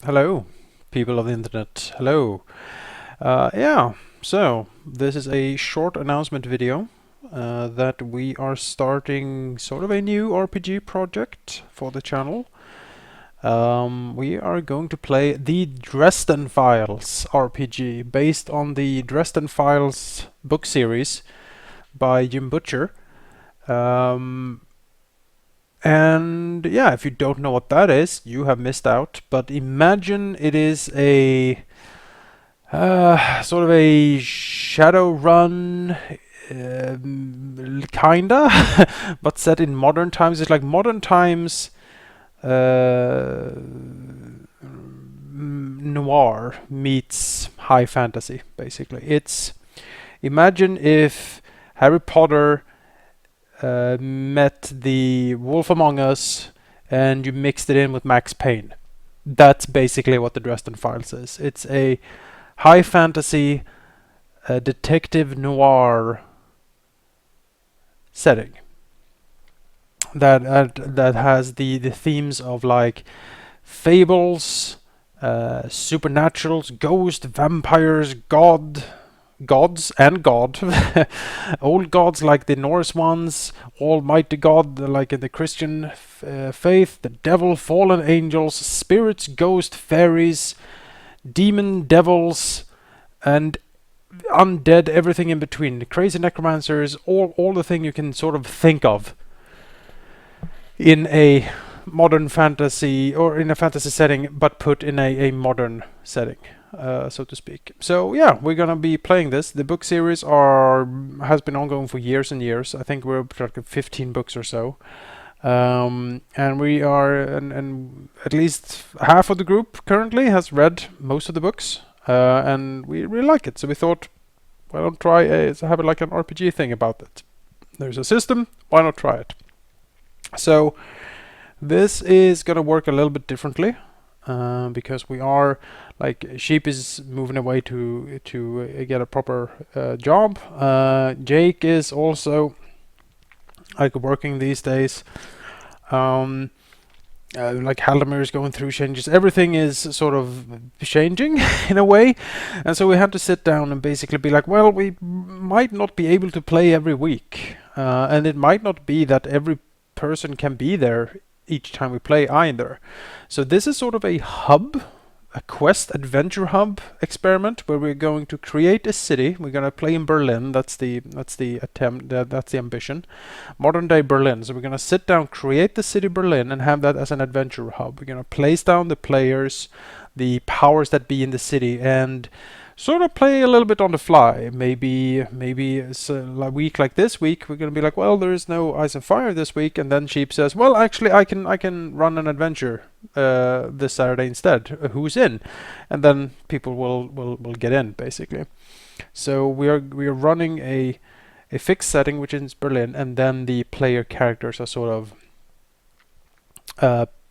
Hello, people of the internet. Hello. So this is a short announcement video that we are starting sort of a new RPG project for the channel. We are going to play the Dresden Files RPG based on the Dresden Files book series by Jim Butcher. And yeah, if you don't know what that is, you have missed out. But imagine it is a sort of a Shadowrun, kinda, but set in modern times. It's like modern times noir meets high fantasy, basically. Imagine if Harry Potter met the Wolf Among Us and you mixed it in with Max Payne. That's basically what the Dresden Files is. It's a high fantasy detective noir setting that has the themes of like fables, supernaturals, ghosts, vampires, gods and God, old gods like the Norse ones, Almighty God like in the Christian faith, the devil, fallen angels, spirits, ghosts, fairies, demon devils, and undead, everything in between, the crazy necromancers, all the thing you can sort of think of in a modern fantasy or in a fantasy setting, but put in a modern setting. So to speak. So yeah, we're gonna be playing this. The book series has been ongoing for years and years. I think we're up to like 15 books or so. And we are, and at least half of the group currently has read most of the books, and we really like it. So we thought, why not try have it like an RPG thing about it? There's a system, why not try it? So this is gonna work a little bit differently. Because we are like Sheep is moving away to get a proper job. Jake is also like working these days. Like Halldamir is going through changes. Everything is sort of changing in a way, and so we had to sit down and basically be like, well, we might not be able to play every week, and it might not be that every person can be there each time we play either. So this is sort of a hub, a quest adventure hub experiment where we're going to create a city. We're going to play in Berlin. That's the attempt. That's the ambition. Modern day Berlin. So we're going to sit down, create the city Berlin, and have that as an adventure hub. We're going to place down the players, the powers that be in the city, and sort of play a little bit on the fly. Maybe it's a week like this week we're gonna be like, well, there is no Ice and Fire this week, and then Sheep says, well, actually I can run an adventure this Saturday instead. Who's in? And then people will get in basically. So we are running a fixed setting which is Berlin, and then the player characters are sort of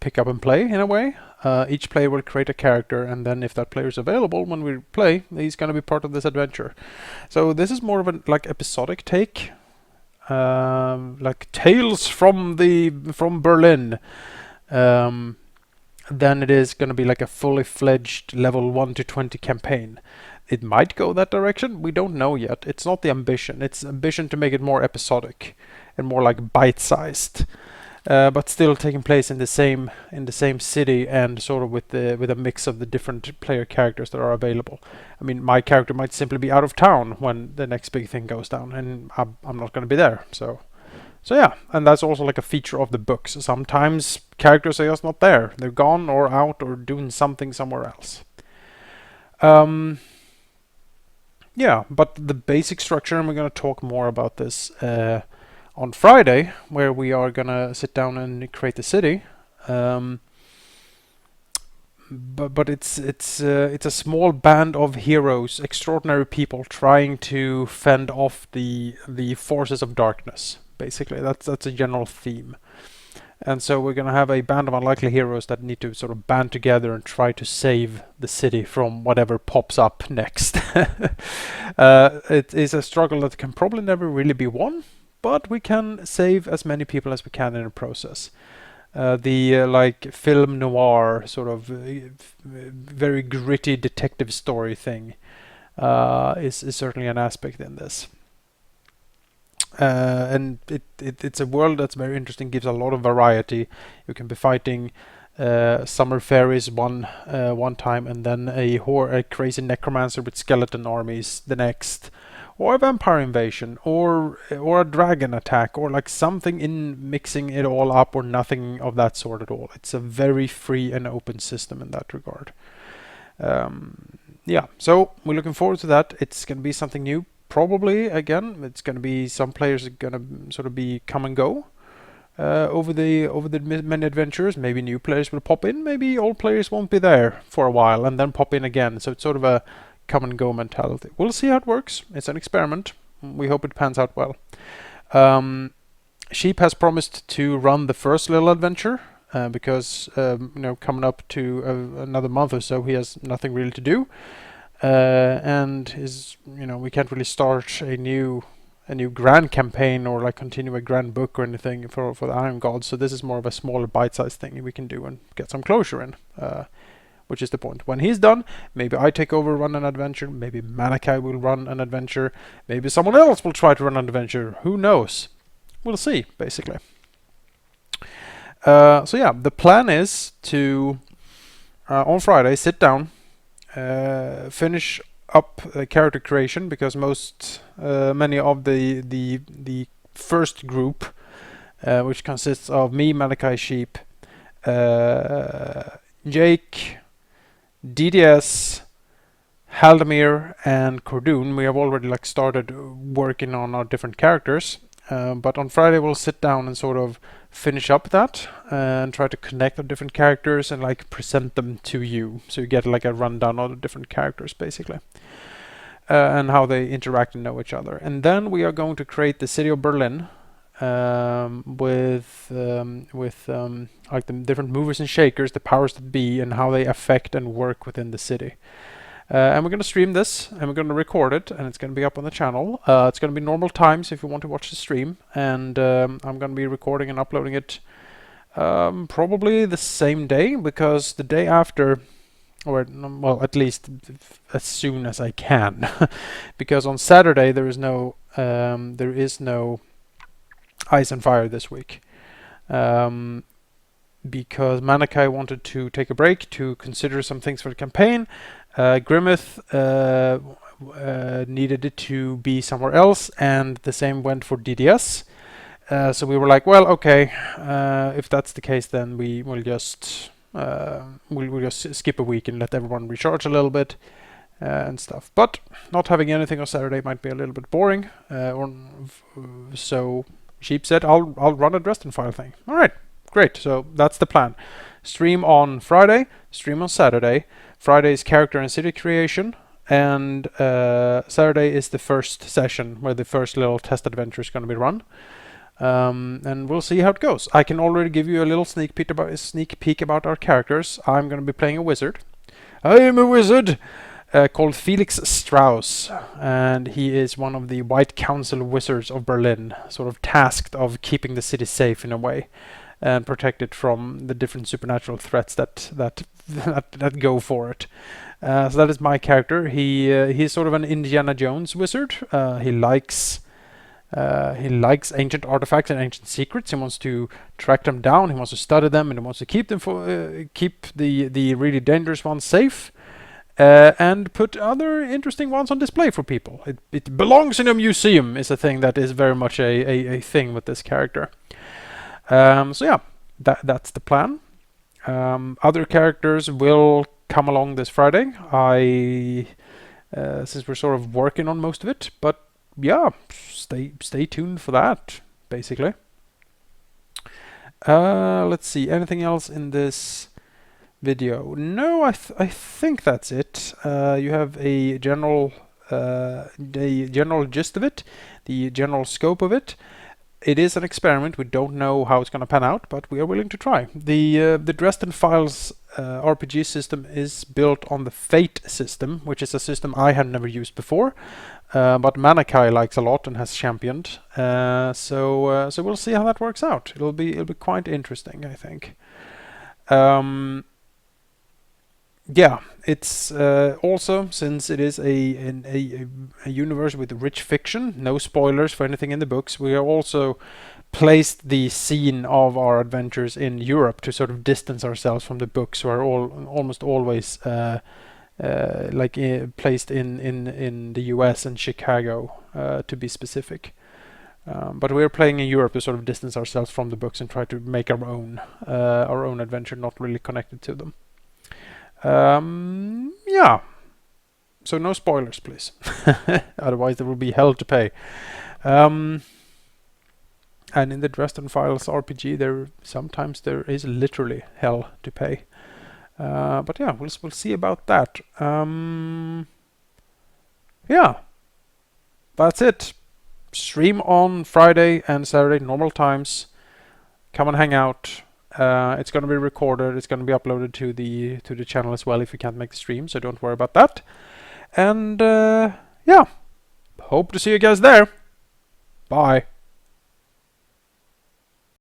pick up and play in a way. Each player will create a character, and then if that player is available when we play, he's going to be part of this adventure. So this is more of a like episodic take, like Tales from Berlin. Then it is going to be like a fully fledged level 1 to 20 campaign. It might go that direction. We don't know yet. It's not the ambition. It's ambition to make it more episodic and more like bite-sized. But still taking place in the same city, and sort of with a mix of the different player characters that are available. I mean, my character might simply be out of town when the next big thing goes down, and I'm not going to be there. So yeah, and that's also like a feature of the books. Sometimes characters are just not there; they're gone or out or doing something somewhere else. Yeah, but the basic structure, and we're going to talk more about this on Friday, where we are gonna sit down and create the city. But it's a small band of heroes, extraordinary people trying to fend off the forces of darkness. Basically, that's a general theme. And so we're gonna have a band of unlikely heroes that need to sort of band together and try to save the city from whatever pops up next. It is a struggle that can probably never really be won, but we can save as many people as we can in the process. The like film noir sort of very gritty detective story thing is certainly an aspect in this. And it's a world that's very interesting, gives a lot of variety. You can be fighting summer fairies one time, and then a crazy necromancer with skeleton armies the next, or a vampire invasion, or a dragon attack, or like something in mixing it all up, or nothing of that sort at all. It's a very free and open system in that regard. Yeah, so we're looking forward to that. It's going to be something new. Probably again, it's going to be some players are going to sort of be come and go over the many adventures. Maybe new players will pop in. Maybe old players won't be there for a while and then pop in again. So it's sort of a come and go mentality. We'll see how it works. It's an experiment. We hope it pans out well. Sheep has promised to run the first little adventure because coming up to another month or so, he has nothing really to do. And we can't really start a new grand campaign or like continue a grand book or anything for the Iron Gods. So this is more of a smaller bite-sized thing we can do and get some closure in, which is the point. When he's done, maybe I take over, run an adventure. Maybe Manikai will run an adventure. Maybe someone else will try to run an adventure. Who knows? We'll see, basically. So yeah, the plan is to on Friday sit down. Finish up character creation, because many of the first group, which consists of me, Manikai, Sheep, Jake, DDS, Halldamir, and Cordoon, we have already like started working on our different characters. But on Friday we'll sit down and sort of finish up that and try to connect the different characters and like present them to you, so you get like a rundown of the different characters basically, and how they interact and know each other. And then we are going to create the city of Berlin with like the different movers and shakers, the powers that be, and how they affect and work within the city. And we're going to stream this, and we're going to record it, and it's going to be up on the channel. It's going to be normal times if you want to watch the stream, and I'm going to be recording and uploading it probably the same day, because the day after, or well, at least as soon as I can, because on Saturday there is no Ice and Fire this week. Because Manikai wanted to take a break to consider some things for the campaign. Grimmeth needed it to be somewhere else, and the same went for DDS. So we were like, well, okay, if that's the case, then we'll just skip a week and let everyone recharge a little bit and stuff. But not having anything on Saturday might be a little bit boring. So Sheep said, I'll run a Dresden File thing. All right. Great, so that's the plan. Stream on Friday, stream on Saturday. Friday is character and city creation, and Saturday is the first session where the first little test adventure is going to be run. And we'll see how it goes. I can already give you a little sneak peek about our characters. I'm going to be playing a wizard. I am a wizard called Felix Strauss, and he is one of the White Council wizards of Berlin, sort of tasked of keeping the city safe in a way, and protect it from the different supernatural threats that go for it. So that is my character. He's sort of an Indiana Jones wizard. He likes ancient artifacts and ancient secrets. He wants to track them down. He wants to study them, and he wants to keep them keep the really dangerous ones safe, and put other interesting ones on display for people. It belongs in a museum is a thing that is very much a thing with this character. So yeah, that's the plan. Other characters will come along this Friday. Since we're sort of working on most of it, but yeah, stay tuned for that, basically. Let's see, anything else in this video? No, I think that's it. You have a general gist of it, the general scope of it. it is an experiment. We don't know how it's going to pan out, but we are willing to try. The Dresden Files RPG system is built on the Fate system, which is a system I have never used before, but Manakai likes a lot and has championed. So we'll see how that works out. It'll be quite interesting, I think. Yeah, it's also, since it is a universe with rich fiction, no spoilers for anything in the books, we have also placed the scene of our adventures in Europe to sort of distance ourselves from the books, who are almost always placed in the US and Chicago, to be specific. But we're playing in Europe to sort of distance ourselves from the books and try to make our own adventure, not really connected to them. Yeah. So no spoilers, please. Otherwise there will be hell to pay. And in the Dresden Files RPG, sometimes there is literally hell to pay. But yeah, we'll see about that. Yeah. That's it. Stream on Friday and Saturday, normal times. Come and hang out. It's going to be recorded. It's going to be uploaded to the channel as well if you can't make the stream, so don't worry about that. And yeah, hope to see you guys there. Bye.